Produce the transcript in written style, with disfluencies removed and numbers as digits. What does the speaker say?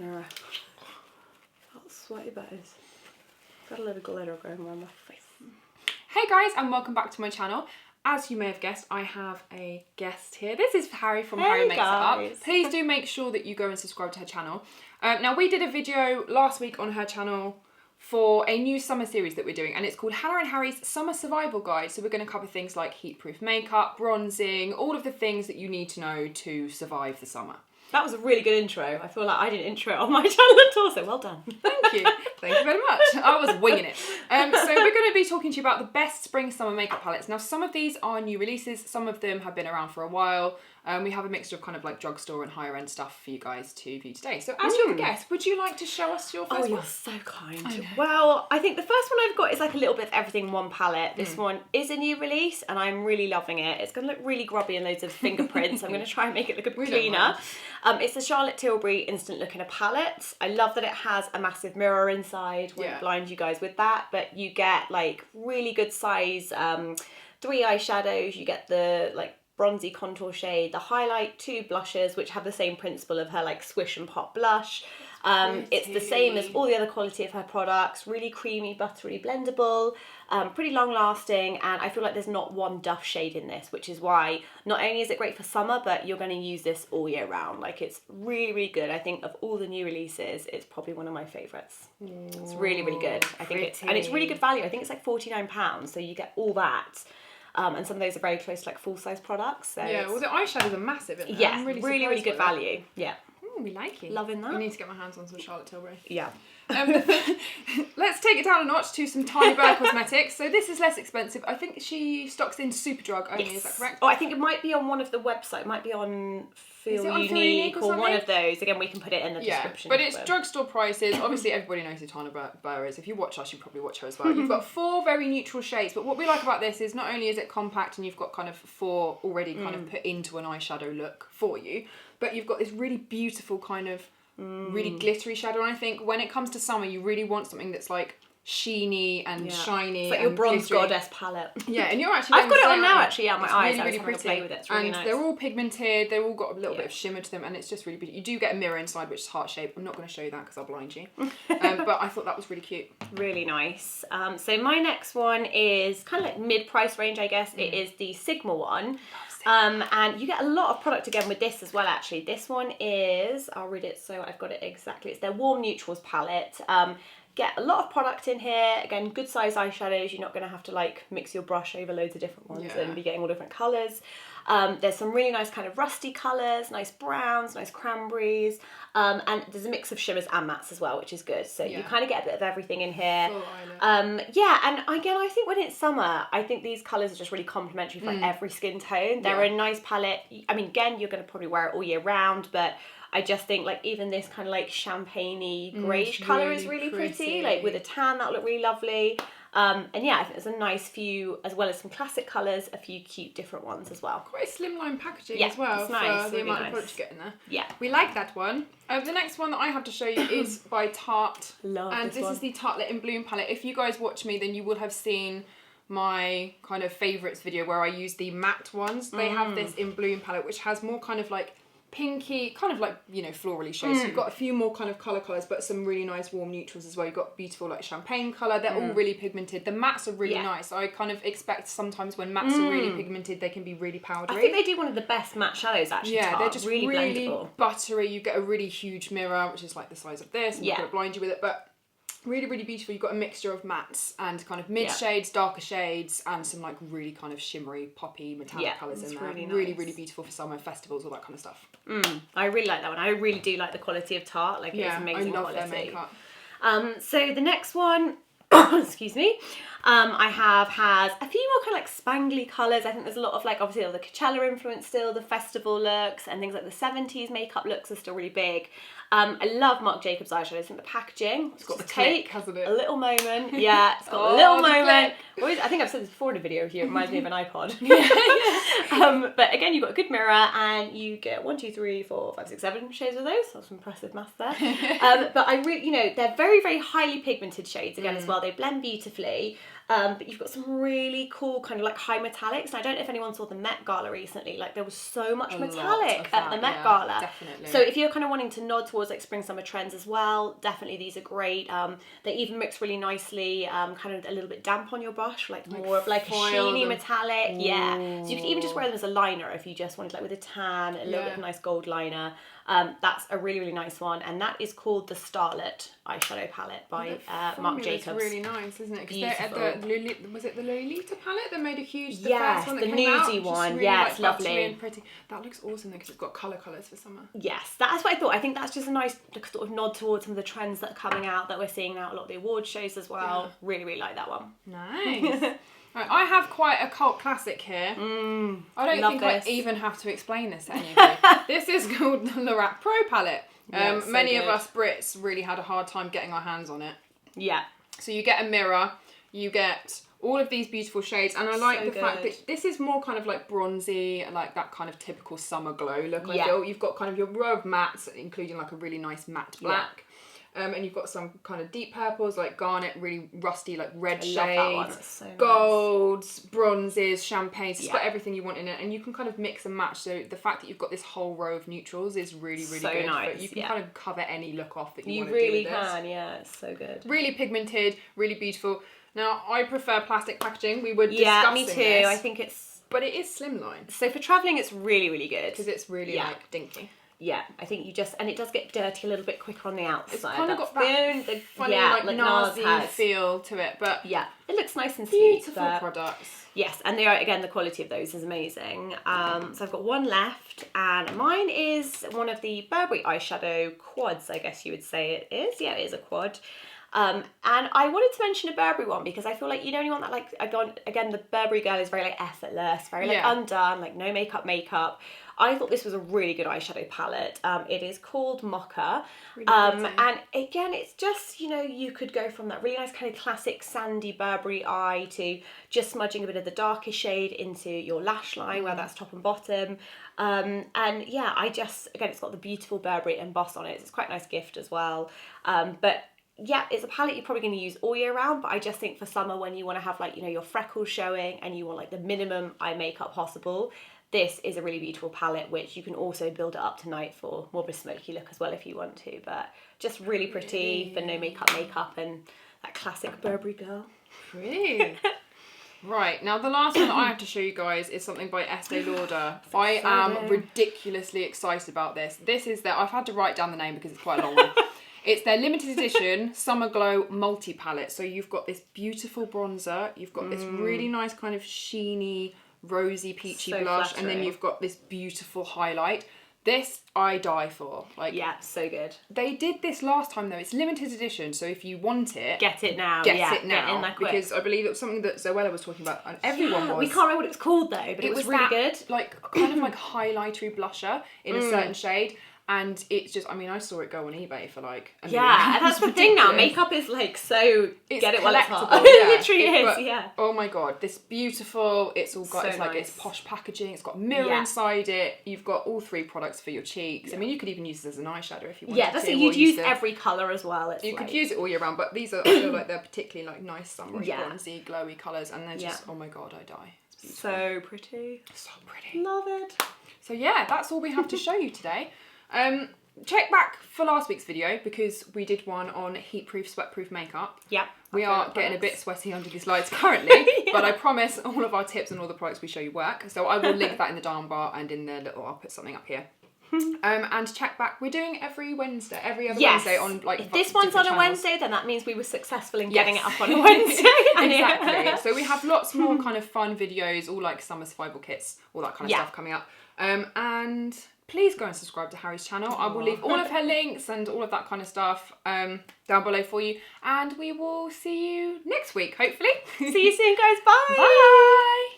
mirror. That's sweaty bits. Got a little glitter going around my face. Hey guys, and welcome back to my channel. As you may have guessed, I have a guest here. This is Harry from Harry Makes It Up. Please do make sure that you go and subscribe to her channel. Now, we did a video last week on her channel for a new summer series that we're doing, and it's called Hannah and Harry's Summer Survival Guide. So we're going to cover things like heat-proof makeup, bronzing, all of the things that you need to know to survive the summer. That was a really good intro. I feel like I didn't intro it on my channel at all, so well done. Thank you. Thank you very much. I was winging it. So we're going to be talking to you about the best spring-summer makeup palettes. Now, some of these are new releases. Some of them have been around for a while. We have a mixture of kind of like drugstore and higher end stuff for you guys to view today. So as your guest, would you like to show us your first one? Oh, you're so kind. Well, I think the first one I've got is like a little bit of everything in one palette. This one is a new release and I'm really loving it. It's going to look really grubby and loads of fingerprints. I'm going to try and make it look a bit cleaner. It's the Charlotte Tilbury Instant Look in a palette. I love that it has a massive mirror inside. Won't blind you guys with that, but you get like really good size 3 eyeshadows. You get the like bronzy contour shade, the highlight, 2 blushes, which have the same principle of her like swish and pop blush. It's the same as all the other quality of her products, really creamy, buttery, blendable, pretty long lasting, and I feel like there's not one duff shade in this, which is why not only is it great for summer, but you're going to use this all year round. Like, it's really, really good. I think of all the new releases, it's probably one of my favourites. It's really, really good. I think it's really good value. I think it's like £49, so you get all that. And some of those are very close to like full-size products. So yeah, well the eyeshadows are massive, isn't yeah, I'm really, really good value. Yeah. We like it. Loving that. I need to get my hands on some Charlotte Tilbury. Yeah. Let's take it down a notch to some Tanya Burr cosmetics. So this is less expensive. I think she stocks in Superdrug only, is that correct? Oh, I think it might be on one of the websites. It might be on Feel Unique or one of those. Again, we can put it in the description. But it's drugstore prices. Obviously, everybody knows who Tanya Burr is. If you watch us, you probably watch her as well. You've got 4 very neutral shades. But what we like about this is not only is it compact and you've got kind of 4 already kind of put into an eyeshadow look for you, but you've got this really beautiful kind of really glittery shadow. And I think when it comes to summer, you really want something that's like sheeny and shiny. It's like your bronze goddess palette. Yeah, and you're actually I've got it on now actually, my eyes. Really, really pretty. Play with it. It's really and nice. They're all pigmented, they've all got a little bit of shimmer to them, and it's just really beautiful. You do get a mirror inside which is heart shaped. I'm not going to show you that because I'll blind you. But I thought that was really cute. Really nice. So my next one is kind of like mid-price range, I guess. It is the Sigma one. And you get a lot of product again with this as well, actually. This one is, I'll read it so I've got it exactly. It's their Warm Neutrals palette. Get a lot of product in here. Again, good size eyeshadows. You're not going to have to like mix your brush over loads of different ones and be getting all different colours. There's some really nice kind of rusty colours, nice browns, nice cranberries. And there's a mix of shimmers and mattes as well, which is good. So you kind of get a bit of everything in here. Yeah, and again, I think when it's summer, I think these colours are just really complementary for like every skin tone. They're a nice palette. I mean, again, you're going to probably wear it all year round, but I just think like even this kind of like champagne-y greyish colour is really pretty. Like with a tan, that'll look really lovely. And yeah, I think there's a nice few, as well as some classic colours, a few cute different ones as well. Quite slimline packaging as well, it's nice, for the really amount of product you get in there. Yeah. We like that one. The next one that I have to show you is by Tarte. Love this is the Tartelette in Bloom palette. If you guys watch me, then you will have seen my kind of favourites video where I use the matte ones. They have this in Bloom palette, which has more kind of like pinky, kind of like, you know, florally shades. So you've got a few more kind of colours, but some really nice warm neutrals as well. You've got beautiful like champagne colour. They're all really pigmented. The mattes are really nice. I kind of expect sometimes when mattes are really pigmented, they can be really powdery. I think they do one of the best matte shadows actually. Yeah, they're just really blendable. Buttery. You get a really huge mirror, which is like the size of this. I'm not going to blind you with it, but really, really beautiful. You've got a mixture of mattes and kind of mid shades, darker shades, and some like really kind of shimmery, poppy, metallic colours in there. Really, nice. Really, really beautiful for summer festivals, all that kind of stuff. I really like that one. I really do like the quality of Tarte. Like it's amazing I love quality. their makeup. So the next one, excuse me, I has a few more kind of like spangly colours. I think there's a lot of like obviously all the Coachella influence still, the festival looks, and things like the 70s makeup looks are still really big. I love Marc Jacobs eyeshadow. I think the packaging, It's got the take click, hasn't it? a little moment. Yeah, it's got a little moment. I think I've said this before in a video here. It reminds me of an iPod. But again, you've got a good mirror and you get 1, 2, 3, 4, 5, 6, 7 shades of those. That's some impressive math there. But I really, you know, they're very, very highly pigmented shades again as well. They blend beautifully. But you've got some really cool kind of like high metallics. And I don't know if anyone saw the Met Gala recently. Like there was so much metallic at the Met Gala. Definitely. So if you're kind of wanting to nod towards like spring summer trends as well, definitely these are great. They even mix really nicely, kind of a little bit damp on your brush, like more of like a sheeny metallic. Ooh. Yeah. So you could even just wear them as a liner if you just wanted like with a tan, a little bit of nice gold liner. That's a really, really nice one, and that is called the Starlet eyeshadow palette by Marc Jacobs. It's really nice, isn't it? Because was it the Lolita palette that made a huge? The first one that came out, nudie one. Really, yeah, it's lovely and pretty. That looks awesome though, because it's got colours for summer. Yes, that's what I thought. I think that's just a nice sort of nod towards some of the trends that are coming out that we're seeing now at a lot of the award shows as well. Yeah. Really, really like that one. Nice. Right, I have quite a cult classic here. I don't think I even have to explain this to anybody. This is called the Lorac Pro Palette. Many of us Brits really had a hard time getting our hands on it. Yeah. So you get a mirror, you get all of these beautiful shades, and I like the fact that this is more kind of like bronzy, like that kind of typical summer glow look. I feel you've got kind of your row of mattes, including like a really nice matte black. And you've got some kind of deep purples, like garnet, really rusty, like red shades, so golds, bronzes, champagnes. It's got everything you want in it, and you can kind of mix and match. So the fact that you've got this whole row of neutrals is really, really good. Nice. But you can kind of cover any look off that you want to do with this. You really can, yeah. It's so good. Really pigmented, really beautiful. Now, I prefer plastic packaging. We were discussing me too. this, I think but it is slimline. So for travelling, it's really, really good. Because it's really like dinky. Yeah, I think you just, and it does get dirty a little bit quicker on the outside. It's kind of got that funny, like narzy feel to it, but yeah, it looks nice and sweet. Beautiful products. Yes, and they are, again, the quality of those is amazing. So I've got one left, and mine is one of the Burberry eyeshadow quads, I guess you would say it is. Yeah, it is a quad. And I wanted to mention a Burberry one because I feel like you don't want that, like, again, the Burberry girl is very like effortless, very like undone, like no makeup. I thought this was a really good eyeshadow palette. It is called Mocha. Really and again, it's just, you know, you could go from that really nice kind of classic sandy Burberry eye to just smudging a bit of the darker shade into your lash line, where that's top and bottom. And yeah, again, it's got the beautiful Burberry emboss on it. It's quite a nice gift as well. But yeah, it's a palette you're probably going to use all year round, but I just think for summer when you want to have like, you know, your freckles showing and you want like the minimum eye makeup possible, this is a really beautiful palette, which you can also build it up tonight for more of a smoky look as well if you want to, but just really pretty for no makeup and that classic Burberry girl. Pretty. Right, now the last one that I have to show you guys is something by Estee Lauder. I am ridiculously excited about this. This is I've had to write down the name because it's quite a long one. It's their limited edition Summer Glow multi-palette. So you've got this beautiful bronzer, you've got this really nice kind of sheeny, rosy, peachy blush, flattering. And then you've got this beautiful highlight. This I die for. Like, yeah, so good. They did this last time though. It's limited edition, so if you want it, get it now. Get it now. Get in there quick. Because I believe it was something that Zoella was talking about, and everyone was. We can't remember what it was called though, but it was really good. Like kind of like highlightery blusher in a certain shade. And it's just, I mean, I saw it go on eBay for like a million. And that's the thing now. Makeup is like so, it's get it while it's hot. It literally is, yeah. Oh my God, this beautiful, it's all got, so it's like, it's posh packaging, it's got a mirror inside it, you've got all 3 products for your cheeks. I mean, you could even use this as an eyeshadow if you wanted to. Yeah, that's it, you'd use every colour as well. You could use it all year round, but these are, I feel like they're particularly like nice summery, bronzy, glowy colours, and they're just, oh my God, I die. It's so pretty. So pretty. Love it. So yeah, that's all we have to show you today. Check back for last week's video because we did one on heat-proof, sweat-proof makeup. Yeah. We are getting a bit sweaty under these lights currently, but I promise all of our tips and all the products we show you work. So I will link that in the down bar and in the little, I'll put something up here. And check back. We're doing every Wednesday, every other Wednesday on like. If this one's on a Wednesday, then that means we were successful in getting it up on a Wednesday. Exactly. So we have lots more kind of fun videos, all like summer survival kits, all that kind of stuff coming up. And please go and subscribe to Harry's channel. I will leave all of her links and all of that kind of stuff down below for you. And we will see you next week, hopefully. See you soon, guys. Bye. Bye.